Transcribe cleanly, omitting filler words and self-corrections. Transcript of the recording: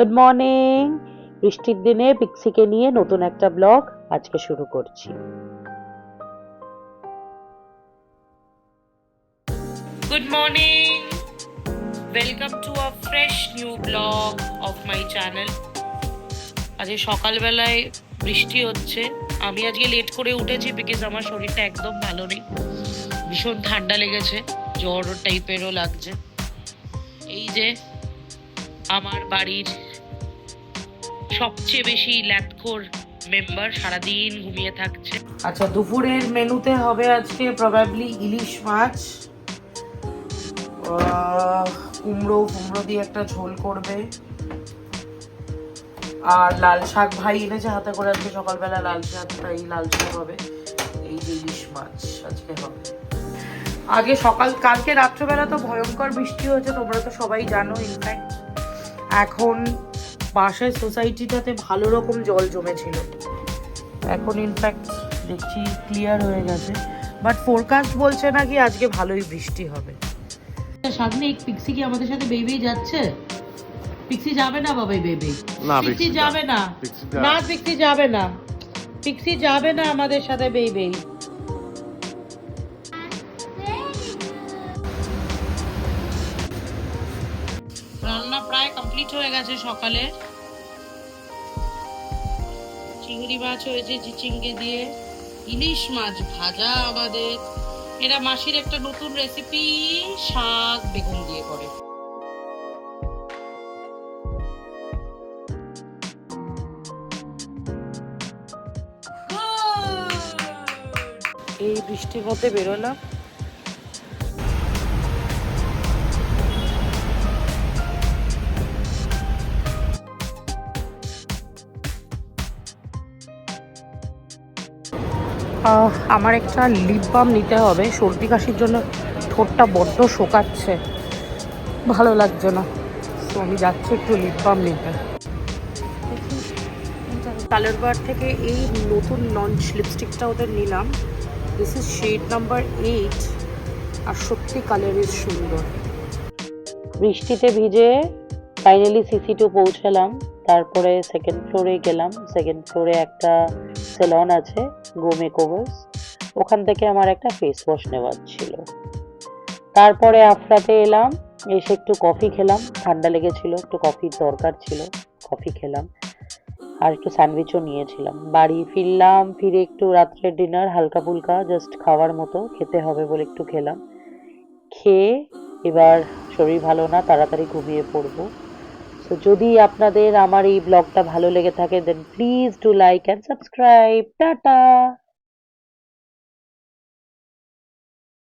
Good morning. বৃষ্টির দিনে পিক্সিকে নিয়ে নতুন একটা ব্লগ আজকে শুরু করছি। Good morning. Welcome to a fresh new vlog of my channel. আজকে সকালবেলায় বৃষ্টি হচ্ছে। আমি আজকে লেট করে উঠেছি বিকজ আমার শরীরটা একদম ভালো নেই, ভীষণ ঠান্ডা লেগেছে, জ্বর টাইপেরও লাগছে। এই যে আমার বাড়ির সবচেয়ে বেশি ল্যাটখোর মেম্বার সারাদিন ঘুমিয়ে থাকছে। আচ্ছা, দুপুরের মেনুতে হবে আজকে প্রবাবলি ইলিশ মাছ, কুমড়ো দিয়ে একটা ঝোল করবে, আর লাল শাক ভাই এনেছে হাতে করে আজকে সকালবেলা, লাল শাক হবে। এই যে ইলিশ মাছ আজকে হবে। আগে কালকে রাত্রেবেলা তো ভয়ঙ্কর বৃষ্টি হয়েছে, তোমরা তো সবাই জানো। ইনফ্যাক্ট এখন পাশের সোসাইটিটাতে ভালো রকম জল জমেছিল, এখন ইনফ্যাক্ট দেখছি ক্লিয়ার হয়ে গেছে। বাট ফোরকাস্ট বলছে নাকি আজকে ভালোই বৃষ্টি হবে। সামনে এক পিক্সি কি আমাদের সাথে বেবি যাচ্ছে? পিক্সি যাবে না বাবা, বেবি না, পিক্সি যাবে না, না পিক্সি যাবে না, পিক্সি যাবে না আমাদের সাথে বেবি। রান্না প্রায় কমপ্লিট হয়ে গেছে সকালে। চিংড়ি মাছ হয়েছে চিচিঙ্গে দিয়ে, ইলিশ মাছ ভাজা আমাদের। এরা মাসির একটা নতুন রেসিপি শাক বেগুন দিয়ে করে। এই বৃষ্টির মধ্যে বেরোলাম। আমার একটা লিপ বাম নিতে হবে, সর্দি কাশির জন্য ঠোঁটটা বড্ড শোকাচ্ছে, ভালো লাগছে না। তো আমি যাচ্ছি একটু লিপ বাম নিতে। কালার বার থেকে এই নতুন লঞ্চ লিপস্টিকটা ওদের নিলাম। দিস ইজ শেড নাম্বার 8, আর সত্যি কালার ইজ সুন্দর। বৃষ্টিতে ভিজে ফাইনালি সিসি2 পৌঁছালাম, তারপরে সেকেন্ড ফ্লোরে গেলাম। সেকেন্ড ফ্লোরে একটা সেলন আছে, গো মেকওভার্স, ওখান থেকে আমার একটা ফেস ওয়াশ নেওয়ার ছিল। তারপরে আফরাতে এলাম, এসে একটু কফি খেলাম, ঠান্ডা লেগেছিল, একটু কফির দরকার ছিল, কফি খেলাম, আর একটু স্যান্ডউইচও নিয়েছিলাম। বাড়ি ফিরলাম, ফিরে একটু রাত্রে ডিনার হালকা ফুলকা জাস্ট খাওয়ার মতো, খেতে হবে বলে একটু খেলাম। খেয়ে এবার শরীর ভালো না, তাড়াতাড়ি ঘুমিয়ে পড়বো। তো যদি আপনাদের আমার এই ব্লগটা ভালো লেগে থাকে then please do like and subscribe. Tata.